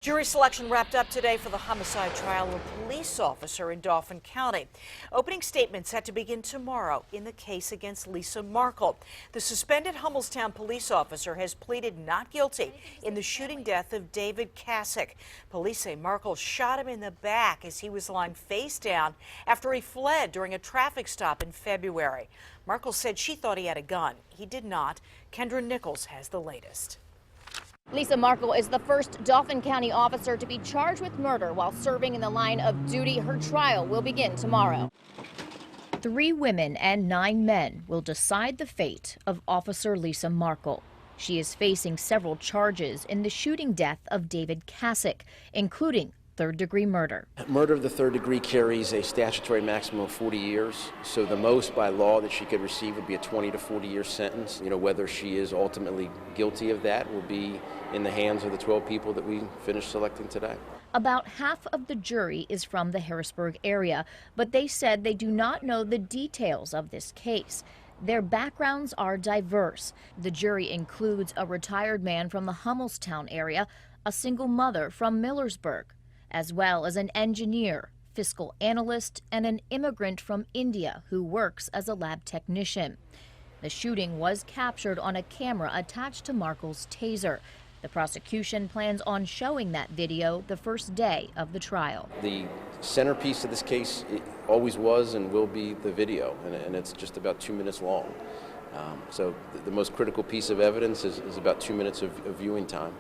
Jury selection wrapped up today for the homicide trial of a police officer in Dauphin County. Opening statements set to begin tomorrow in the case against Lisa Mearkle. The suspended Hummelstown police officer has pleaded not guilty in the shooting death of David Kassick. Police say Mearkle shot him in the back as he was lying face down after he fled during a traffic stop in February. Mearkle said she thought he had a gun. He did not. Kendra Nichols has the latest. Lisa Mearkle is the first Dauphin County officer to be charged with murder while serving in the line of duty. Her trial will begin tomorrow. 3 women and 9 men will decide the fate of Officer Lisa Mearkle. She is facing several charges in the shooting death of David Kassick, including third-degree murder. Murder of the third degree carries a statutory maximum of 40 years, so the most by law that she could receive would be a 20 to 40-year sentence. Whether she is ultimately guilty of that will be in the hands of the 12 people that we finished selecting today. About half of the jury is from the Harrisburg area, but they said they do not know the details of this case. Their backgrounds are diverse. The jury includes a retired man from the Hummelstown area, a single mother from Millersburg, as well as an engineer, fiscal analyst, and an immigrant from India who works as a lab technician. The shooting was captured on a camera attached to Mearkle's taser. The prosecution plans on showing that video the first day of the trial. The centerpiece of this case always was and will be the video, and it's just about 2 minutes long. So the most critical piece of evidence is about 2 minutes of viewing time.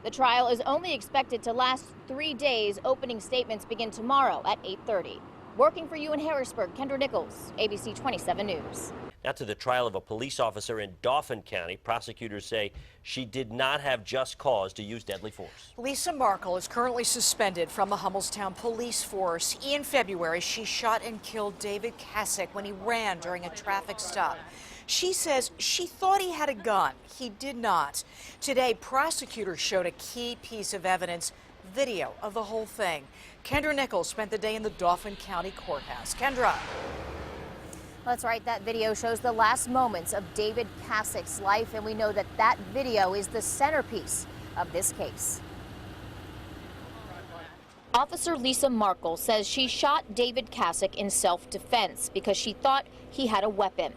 The trial is only expected to last 3 days. Opening statements begin tomorrow at 8:30. Working for you in Harrisburg, Kendra Nichols, ABC 27 News. Now to the trial of a police officer in Dauphin County. Prosecutors say she did not have just cause to use deadly force. Lisa Mearkle is currently suspended from the Hummelstown police force. In February, she shot and killed David Kassick when he ran during a traffic stop. She says she thought he had a gun. He did not. Today, prosecutors showed a key piece of evidence, video of the whole thing. Kendra Nichols spent the day in the Dauphin County courthouse. Kendra. That's right. That video shows the last moments of David Kassick's life, and we know that that video is the centerpiece of this case. Officer Lisa Mearkle says she shot David Kassick in self-defense because she thought he had a weapon.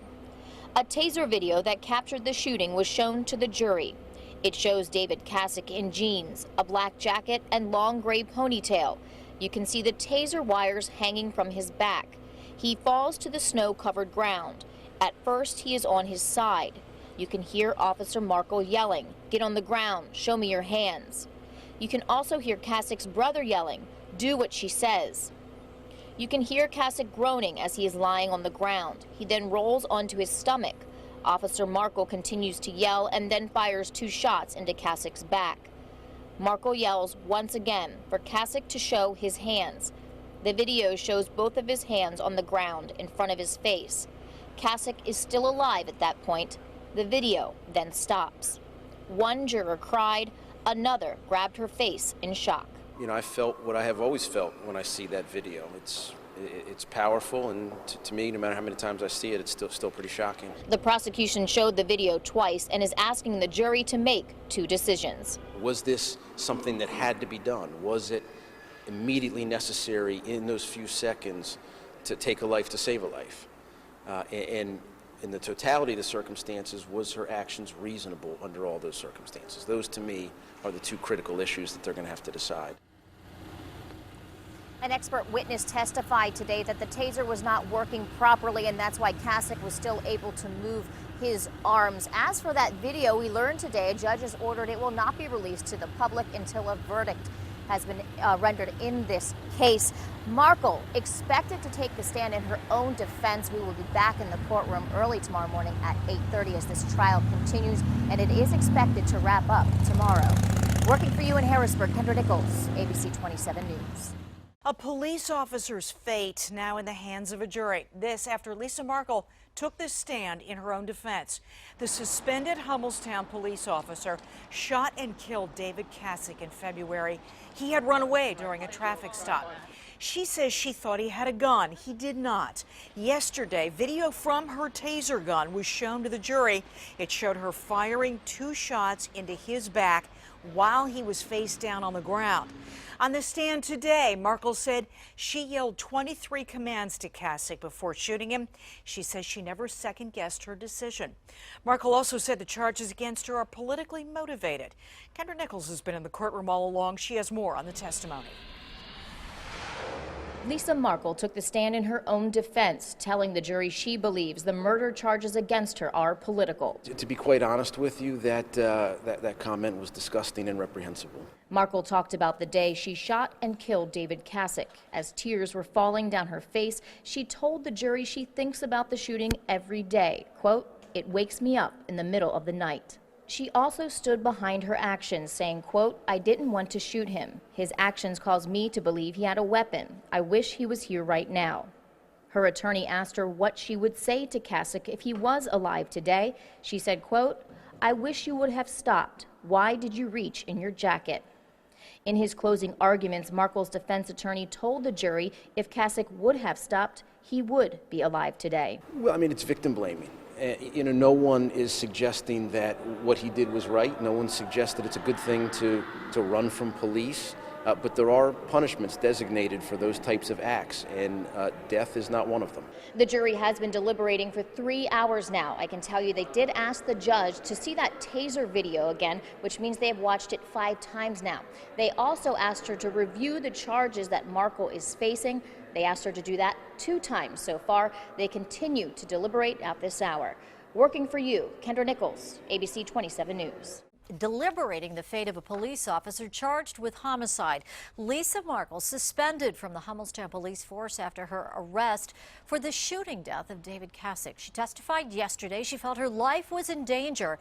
A taser video that captured the shooting was shown to the jury. It shows David Kassick in jeans, a black jacket, and long gray ponytail. You can see the taser wires hanging from his back. He falls to the snow-covered ground. At first, he is on his side. You can hear Officer Mearkle yelling, "Get on the ground, show me your hands." You can also hear Kassick's brother yelling, "Do what she says." You can hear Kassick groaning as he is lying on the ground. He then rolls onto his stomach. Officer Mearkle continues to yell and then fires 2 shots into Kassick's back. Mearkle yells once again for Kassick to show his hands. The video shows both of his hands on the ground in front of his face. Kassick is still alive at that point. The video then stops. One juror cried, another grabbed her face in shock. I felt what I have always felt when I see that video. It's powerful, and to me, no matter how many times I see it, it's still pretty shocking. The prosecution showed the video twice and is asking the jury to make 2 decisions. Was this something that had to be done? Was it immediately necessary in those few seconds to take a life to save a life? And in the totality of the circumstances, was her actions reasonable under all those circumstances? Those, to me, are the 2 critical issues that they're going to have to decide. An expert witness testified today that the taser was not working properly, and that's why Kassick was still able to move his arms. As for that video, we learned today a judge has ordered it will not be released to the public until a verdict has been rendered in this case. Mearkle expected to take the stand in her own defense. We will be back in the courtroom early tomorrow morning at 8:30 as this trial continues, and it is expected to wrap up tomorrow. Working for you in Harrisburg, Kendra Nichols, ABC 27 News. A police officer's fate now in the hands of a jury. This after Lisa Mearkle took the stand in her own defense. The suspended Hummelstown police officer shot and killed David Kassick in February. He had run away during a traffic stop. She says she thought he had a gun. He did not. Yesterday, video from her taser gun was shown to the jury. It showed her firing 2 shots into his back while he was face down on the ground. On the stand today, Mearkle said she yelled 23 commands to Kassick before shooting him. She says she never second-guessed her decision. Mearkle also said the charges against her are politically motivated. Kendra Nichols has been in the courtroom all along. She has more on the testimony. Lisa Mearkle took the stand in her own defense, telling the jury she believes the murder charges against her are political. To be quite honest with you, that comment was disgusting and reprehensible. Mearkle talked about the day she shot and killed David Kassick. As tears were falling down her face, she told the jury she thinks about the shooting every day. Quote, "It wakes me up in the middle of the night." She also stood behind her actions, saying, quote, "I didn't want to shoot him. His actions caused me to believe he had a weapon. I wish he was here right now." Her attorney asked her what she would say to Kassick if he was alive today. She said, quote, "I wish you would have stopped. Why did you reach in your jacket?" In his closing arguments, Mearkle's defense attorney told the jury if Kassick would have stopped, he would be alive today. Well, I mean, it's victim blaming. No one is suggesting that what he did was right. No one suggested it's a good thing to run from police. But there are punishments designated for those types of acts, and death is not one of them. The jury has been deliberating for 3 hours now. I can tell you they did ask the judge to see that taser video again, which means they have watched it 5 times now. They also asked her to review the charges that Mearkle is facing. They asked her to do that 2 times so far. They continue to deliberate at this hour. Working for you, Kendra Nichols, ABC 27 News. Deliberating the fate of a police officer charged with homicide. Lisa Mearkle suspended from the Hummelstown police force after her arrest for the shooting death of David Kassick. She testified yesterday she felt her life was in danger,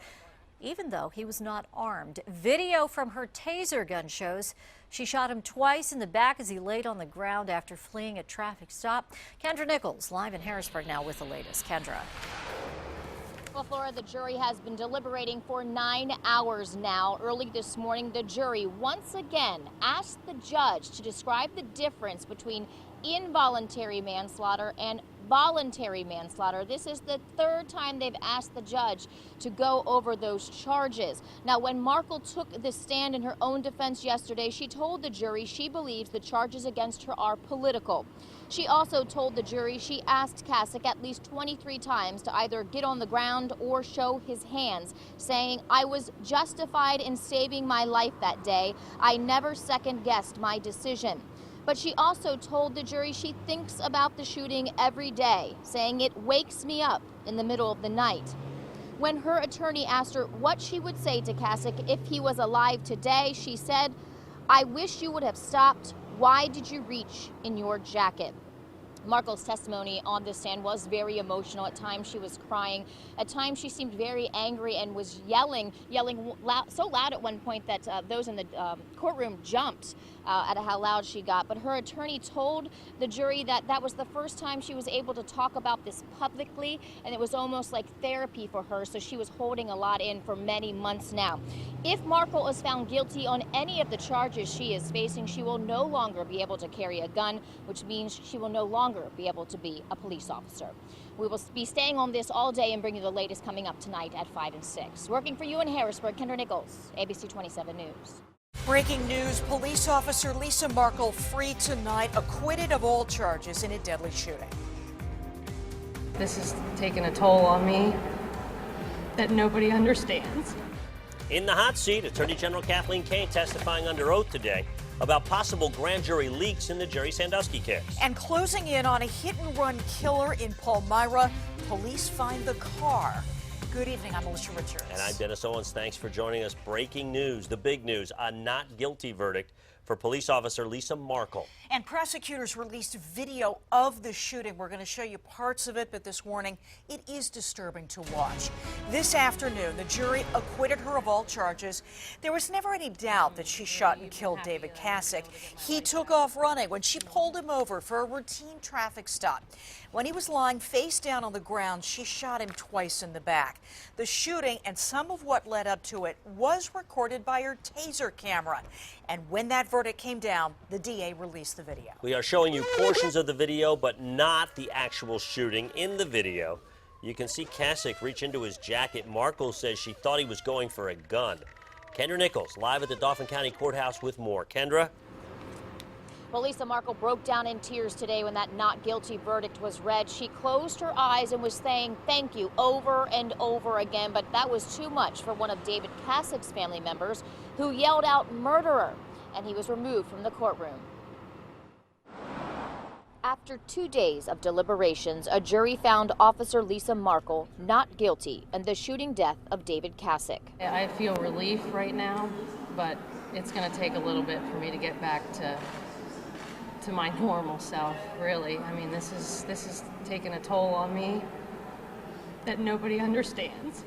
even though he was not armed. Video from her taser gun shows she shot him twice in the back as he laid on the ground after fleeing a traffic stop. Kendra Nichols, live in Harrisburg now with the latest. Kendra. Well, Flora, the jury has been deliberating for 9 hours now. Early this morning, the jury once again asked the judge to describe the difference between involuntary manslaughter and voluntary manslaughter. This is the 3rd time they've asked the judge to go over those charges. Now, when Mearkle took the stand in her own defense yesterday, she told the jury she believes the charges against her are political. She also told the jury she asked Kassick at least 23 times to either get on the ground or show his hands, saying, "I was justified in saving my life that day. I never second-guessed my decision." But she also told the jury she thinks about the shooting every day, saying it wakes me up in the middle of the night. When her attorney asked her what she would say to Kassick if he was alive today, she said, "I wish you would have stopped. Why did you reach in your jacket?" Mearkle's testimony on the stand was very emotional. At times she was crying. At times she seemed very angry and was yelling loud, so loud at one point that those in the courtroom jumped at how loud she got. But her attorney told the jury that that was the first time she was able to talk about this publicly, and it was almost like therapy for her, so she was holding a lot in for many months now. If Mearkle is found guilty on any of the charges she is facing, she will no longer be able to carry a gun, which means she will no longer be able to be a police officer. We will be staying on this all day and bring you the latest coming up tonight at 5 and 6. Working for you in Harrisburg, Kendra Nichols, ABC 27 News. Breaking news, police officer Lisa Mearkle free tonight, acquitted of all charges in a deadly shooting. This has taken a toll on me that nobody understands. In the hot seat, Attorney General Kathleen Kane testifying under oath today about possible grand jury leaks in the Jerry Sandusky case. And closing in on a hit-and-run killer in Palmyra, police find the car. Good evening, I'm Alicia Richards. And I'm Dennis Owens. Thanks for joining us. Breaking news, the big news, a not guilty verdict for police officer Lisa Mearkle. And prosecutors released video of the shooting. We're going to show you parts of it, but this warning, it is disturbing to watch. This afternoon, the jury acquitted her of all charges. There was never any doubt that she shot and killed David Kassick. He took off running when she pulled him over for a routine traffic stop. When he was lying face down on the ground, she shot him twice in the back. The shooting and some of what led up to it was recorded by her taser camera. And when that verdict came down, the DA released the video. We are showing you portions of the video, but not the actual shooting. In the video, you can see Kassick reach into his jacket. Mearkle says she thought he was going for a gun. Kendra Nichols, live at the Dauphin County Courthouse with more. Kendra? Well, Lisa Mearkle broke down in tears today when that not guilty verdict was read. She closed her eyes and was saying thank you over and over again, but that was too much for one of David Kassick's family members, who yelled out murderer, and he was removed from the courtroom. After 2 days of deliberations, a jury found Officer Lisa Mearkle not guilty in the shooting death of David Kassick. I feel relief right now, but it's going to take a little bit for me to get back to my normal self, really. I mean, this is taking a toll on me that nobody understands.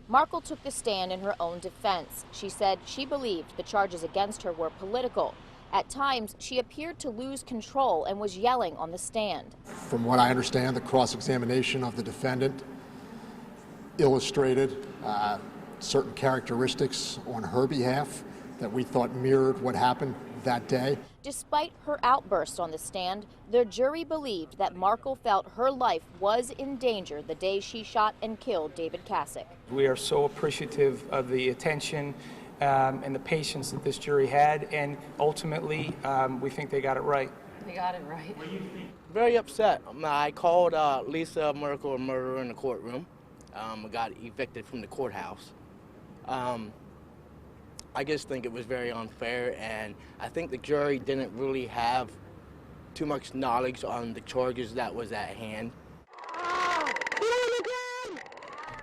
Mearkle took the stand in her own defense. She said she believed the charges against her were political. At times, she appeared to lose control and was yelling on the stand. From what I understand, the cross-examination of the defendant illustrated certain characteristics on her behalf that we thought mirrored what happened that day. Despite her outburst on the stand, the jury believed that Mearkle felt her life was in danger the day she shot and killed David Kassick. We are so appreciative of the attention and the patience that this jury had, and ultimately we think they got it right. They got it right. Very upset. I called Lisa Mearkle a murderer in the courtroom. I got evicted from the courthouse. I just think it was very unfair, and I think the jury didn't really have too much knowledge on the charges that was at hand.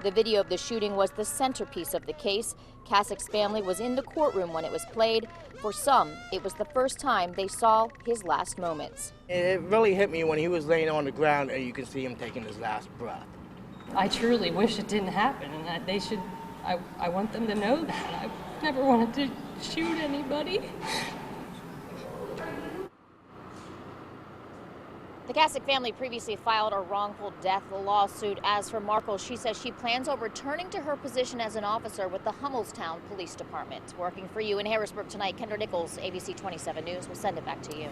The video of the shooting was the centerpiece of the case. Kassick's family was in the courtroom when it was played. For some, it was the first time they saw his last moments. It really hit me when he was laying on the ground and you can see him taking his last breath. I truly wish it didn't happen, and that they should, I want them to know that. I never wanted to shoot anybody. The Kassick family previously filed a wrongful death lawsuit. As for Mearkle, she says she plans on returning to her position as an officer with the Hummelstown Police Department. Working for you in Harrisburg tonight, Kendra Nichols, ABC 27 News. We'll send it back to you.